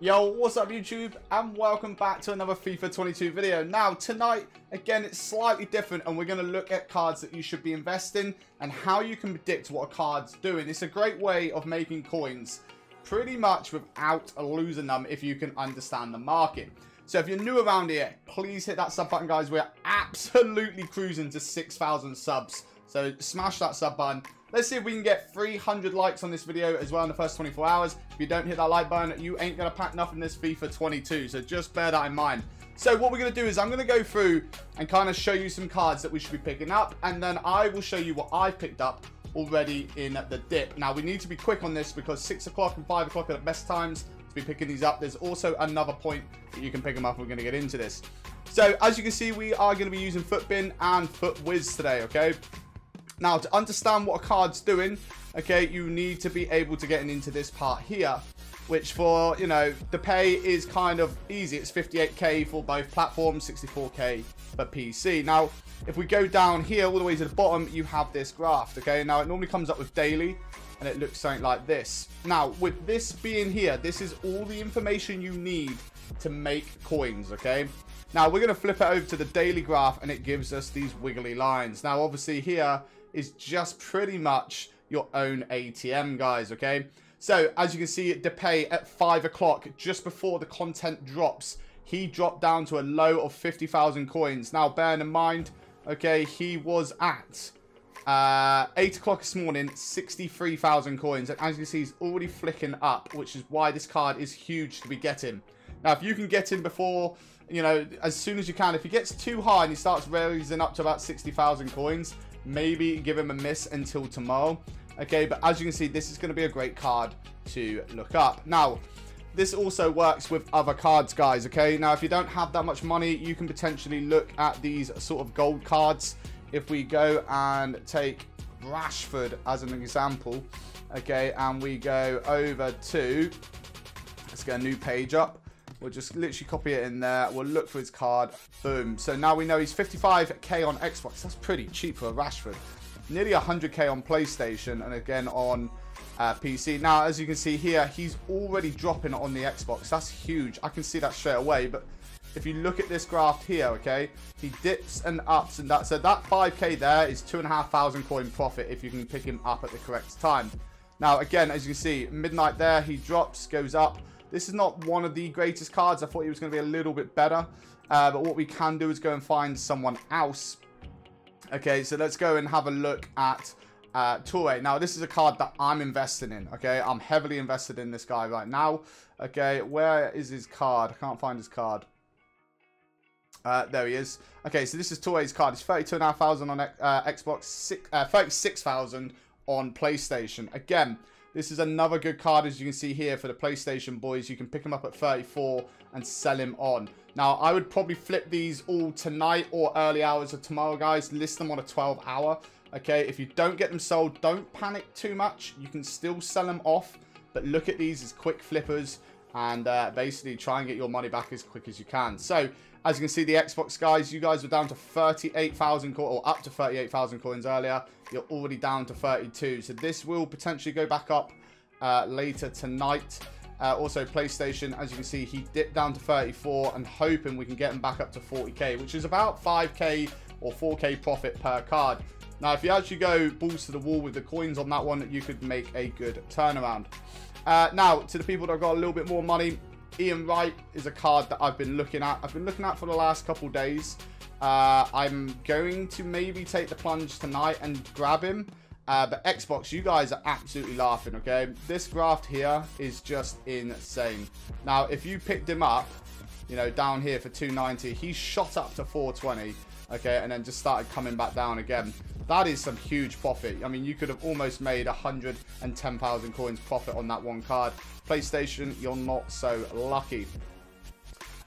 Yo, what's up YouTube, and welcome back to another FIFA 22 video. Now, tonight, again, it's slightly different, and we're going to look at cards that you should be investing and how you can predict what a card's doing. It's a great way of making coins pretty much without losing them if you can understand the market. So if you're new around here, please hit that sub button, guys. We're absolutely cruising to 6,000 subs. So smash that sub button. Let's see if we can get 300 likes on this video as well in the first 24 hours. If you don't hit that like button, you ain't going to pack nothing this FIFA 22. So just bear that in mind. So what we're going to do is I'm going to go through and kind of show you some cards that we should be picking up. And then I will show you what I've picked up already in the dip. Now, we need to be quick on this because 6 o'clock and 5 o'clock are the best times to be picking these up. There's also another point that you can pick them up. We're going to get into this. So as you can see, we are going to be using Footbin and Footwiz today, okay? Now, to understand what a card's doing, okay, you need to be able to get into this part here, which for, you know, the pay is kind of easy. It's 58k for both platforms, 64k for PC. Now, if we go down here all the way to the bottom, you have this graph, okay? Now, it normally comes up with daily, and it looks something like this. Now, with this being here, this is all the information you need to make coins, okay? Now, we're going to flip it over to the daily graph, and it gives us these wiggly lines. Now, obviously, here is just pretty much your own ATM, guys, okay? So, as you can see, Depay at 5 o'clock, just before the content drops, he dropped down to a low of 50,000 coins. Now, bearing in mind, okay, he was at 8 o'clock this morning, 63,000 coins. And as you can see, he's already flicking up, which is why this card is huge to be getting. Now, if you can get in before, you know, as soon as you can, if he gets too high and he starts raising up to about 60,000 coins, maybe give him a miss until tomorrow. Okay, but as you can see, this is going to be a great card to look up. Now, this also works with other cards, guys, okay? Now, if you don't have that much money, you can potentially look at these sort of gold cards. If we go and take Rashford as an example, okay, and we go over to, let's get a new page up. We'll just literally copy it in there. We'll look for his card. Boom. So now we know he's 55k on Xbox. That's pretty cheap for a Rashford. Nearly 100k on PlayStation and again on PC. Now, as you can see here, he's already dropping on the Xbox. That's huge. I can see that straight away. But if you look at this graph here, okay, he dips and ups and that. So that 5k there is 2,500 coin profit if you can pick him up at the correct time. Now, again, as you can see, midnight there, he drops, goes up. This is not one of the greatest cards. I thought he was going to be a little bit better. But what we can do is go and find someone else. Okay, so let's go and have a look at Toure. Now, this is a card that I'm investing in. Okay, I'm heavily invested in this guy right now. Okay, where is his card? I can't find his card. There he is. Okay, so this is Toure's card. It's 32,500 on Xbox, 36,000 on PlayStation. Again, this is another good card, as you can see here, for the PlayStation boys. You can pick him up at 34 and sell him on. Now, I would probably flip these all tonight or early hours of tomorrow, guys. List them on a 12-hour. Okay, if you don't get them sold, don't panic too much. You can still sell them off, but look at these as quick flippers and basically try and get your money back as quick as you can. So, as you can see, the Xbox guys, you guys were down to 38,000 or up to 38,000 coins earlier. You're already down to 32. So this will potentially go back up later tonight. Also, PlayStation, as you can see, he dipped down to 34 and hoping we can get him back up to 40k, which is about 5k or 4k profit per card. Now, if you actually go balls to the wall with the coins on that one, you could make a good turnaround. Now, to the people that have got a little bit more money, Wright is a card that I've been looking at. I've been looking at for the last couple days. I'm going to maybe take the plunge tonight and grab him. But Xbox, you guys are absolutely laughing, okay? This graph here is just insane. Now, if you picked him up, you know, down here for 290, he shot up to 420, okay? And then just started coming back down again. That is some huge profit. I mean, you could have almost made 110,000 coins profit on that one card. PlayStation, you're not so lucky.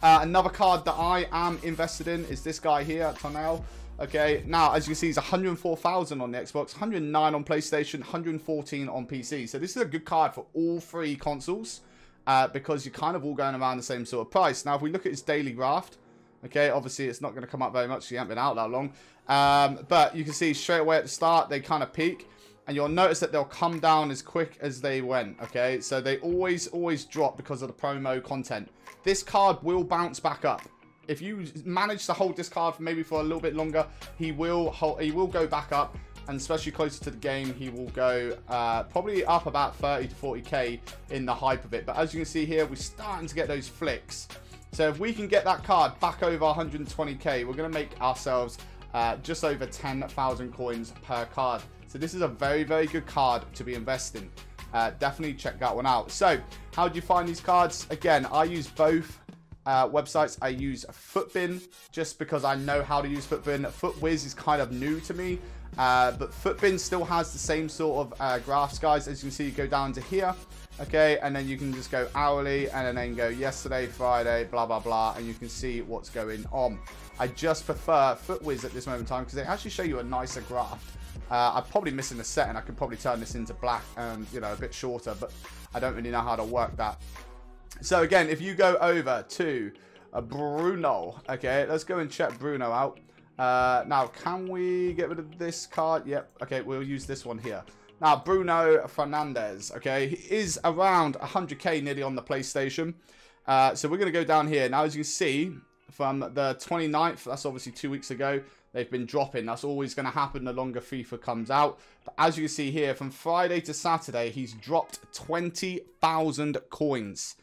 Another card that I am invested in is this guy here, Tonel. Okay, now, as you can see, he's 104,000 on the Xbox, 109 on PlayStation, 114 on PC. So this is a good card for all three consoles because you're kind of all going around the same sort of price. Now, if we look at his daily graph, okay, obviously it's not going to come up very much. He hasn't been out that long. But you can see straight away at the start, they kind of peak. and you'll notice that they'll come down as quick as they went, okay? So they always drop because of the promo content. This card will bounce back up. If you manage to hold this card maybe for a little bit longer, he will go back up, and especially closer to the game, he will go probably up about 30 to 40k in the hype of it. But as you can see here, we're starting to get those flicks. So if we can get that card back over 120k, we're going to make ourselves just over 10,000 coins per card. So this is a very, very good card to be investing. Definitely check that one out. So how do you find these cards? Again, I use both websites. I use Futbin just because I know how to use Futbin. FutWiz is kind of new to me, but Futbin still has the same sort of graphs, guys. As you can see, you go down to here, okay, and then you can just go hourly and then go yesterday, Friday, blah blah blah, and you can see what's going on. I just prefer FutWiz at this moment in time because they actually show you a nicer graph. I'm probably missing a setting. I could probably turn this into black and, you know, a bit shorter, but I don't really know how to work that. So again, if you go over to Bruno, okay, let's go and check Bruno out. Now, can we get rid of this card? Yep. Okay, we'll use this one here. Now, Bruno Fernandes, okay, he is around 100k nearly on the PlayStation. So we're going to go down here. Now, as you can see, from the 29th, that's obviously 2 weeks ago, they've been dropping. That's always going to happen the longer FIFA comes out. But as you can see here, from Friday to Saturday, he's dropped 20,000 coins.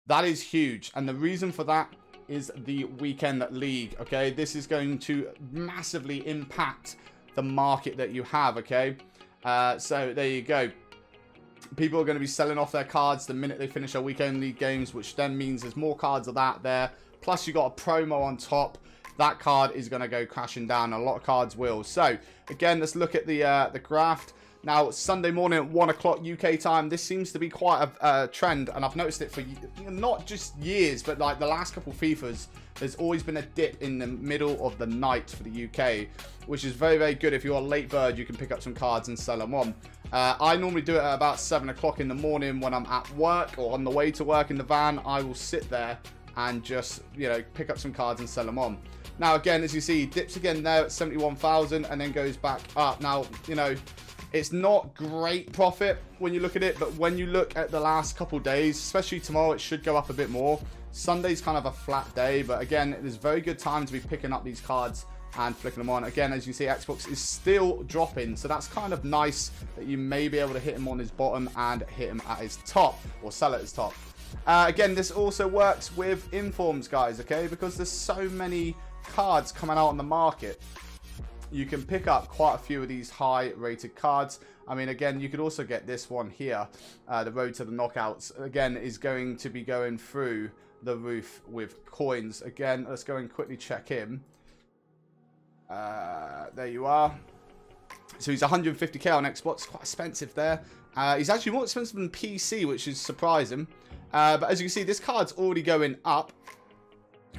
That is huge. And the reason for that is the weekend league, okay? This is going to massively impact the market that you have, okay? So there you go. People are going to be selling off their cards the minute they finish their weekend league games, which then means there's more cards of that there. Plus, you got a promo on top. That card is going to go crashing down. A lot of cards will. So, again, let's look at the graph. Now, Sunday morning at 1 o'clock UK time, this seems to be quite a trend. And I've noticed it for not just years, but like the last couple FIFAs. There's always been a dip in the middle of the night for the UK, which is very, very good. If you're a late bird, you can pick up some cards and sell them on. I normally do it at about 7 o'clock in the morning when I'm at work or on the way to work in the van. I will sit there and just, you know, pick up some cards and sell them on. Now, again, as you see, dips again there at 71,000 and then goes back up. Now, you know, it's not great profit when you look at it, but when you look at the last couple days, especially tomorrow, it should go up a bit more. Sunday's kind of a flat day, but again, it is a very good time to be picking up these cards and flicking them on. Again, as you see, Xbox is still dropping, so that's kind of nice that you may be able to hit him on his bottom and hit him at his top, or sell at his top. Again, this also works with informs, guys, okay, because there's so many cards coming out on the market. You can pick up quite a few of these high rated cards. I mean, again, you could also get this one here, the road to the knockouts. Again, is going to be going through the roof with coins. Again, let's go and quickly check him. There you are. So he's 150k on Xbox, quite expensive there. He's actually more expensive than PC, which is surprising. But as you can see, this card's already going up.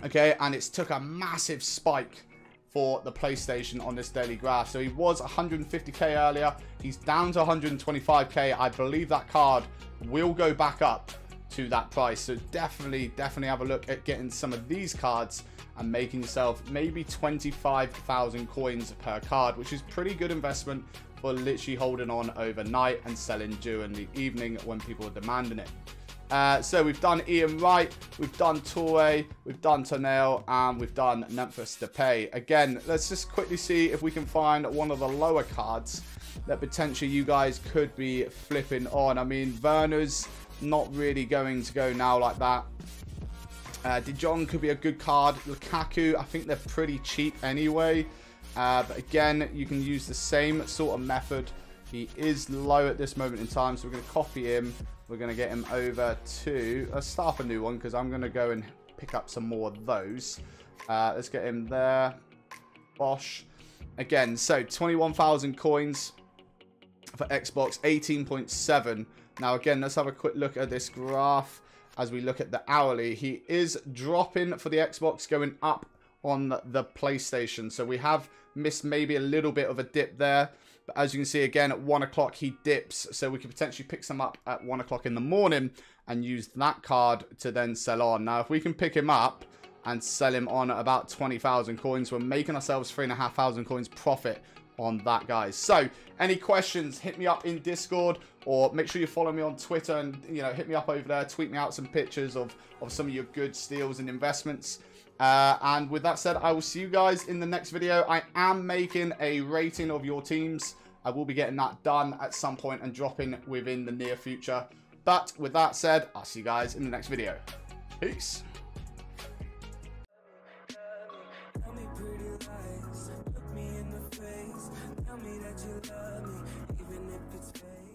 Okay, and it's took a massive spike for the PlayStation on this daily graph. So he was 150k earlier. He's down to 125k. I believe that card will go back up to that price. So definitely have a look at getting some of these cards and making yourself maybe 25,000 coins per card, which is pretty good investment for literally holding on overnight and selling during the evening when people are demanding it. So we've done Ian Wright, we've done Torre, we've done Tonel, and we've done Memphis Depay. Again, let's just quickly see if we can find one of the lower cards that potentially you guys could be flipping on. I mean, Werner's not really going to go now like that. De Jong could be a good card. Lukaku, I think they're pretty cheap anyway. But again, you can use the same sort of method. He is low at this moment in time, so we're going to copy him. We're going to get him over to... Let's start up a new one, because I'm going to go and pick up some more of those. Let's get him there. Bosh. Again, so 21,000 coins for Xbox, 18.7. Now, again, let's have a quick look at this graph. As we look at the hourly, he is dropping for the Xbox, going up on the PlayStation. So we have missed maybe a little bit of a dip there. But as you can see, again, at 1 o'clock, he dips. So we could potentially pick some up at 1 o'clock in the morning and use that card to then sell on. Now, if we can pick him up and sell him on at about 20,000 coins, we're making ourselves 3,500 coins profit on that, guys. So any questions, hit me up in Discord, or make sure you follow me on Twitter and, you know, hit me up over there. Tweet me out some pictures of some of your good steals and investments. And with that said, I will see you guys in the next video. I am making a rating of your teams. I will be getting that done at some point and dropping within the near future. But with that said, I'll see you guys in the next video. Peace. Tell me that you love me, even if it's fake.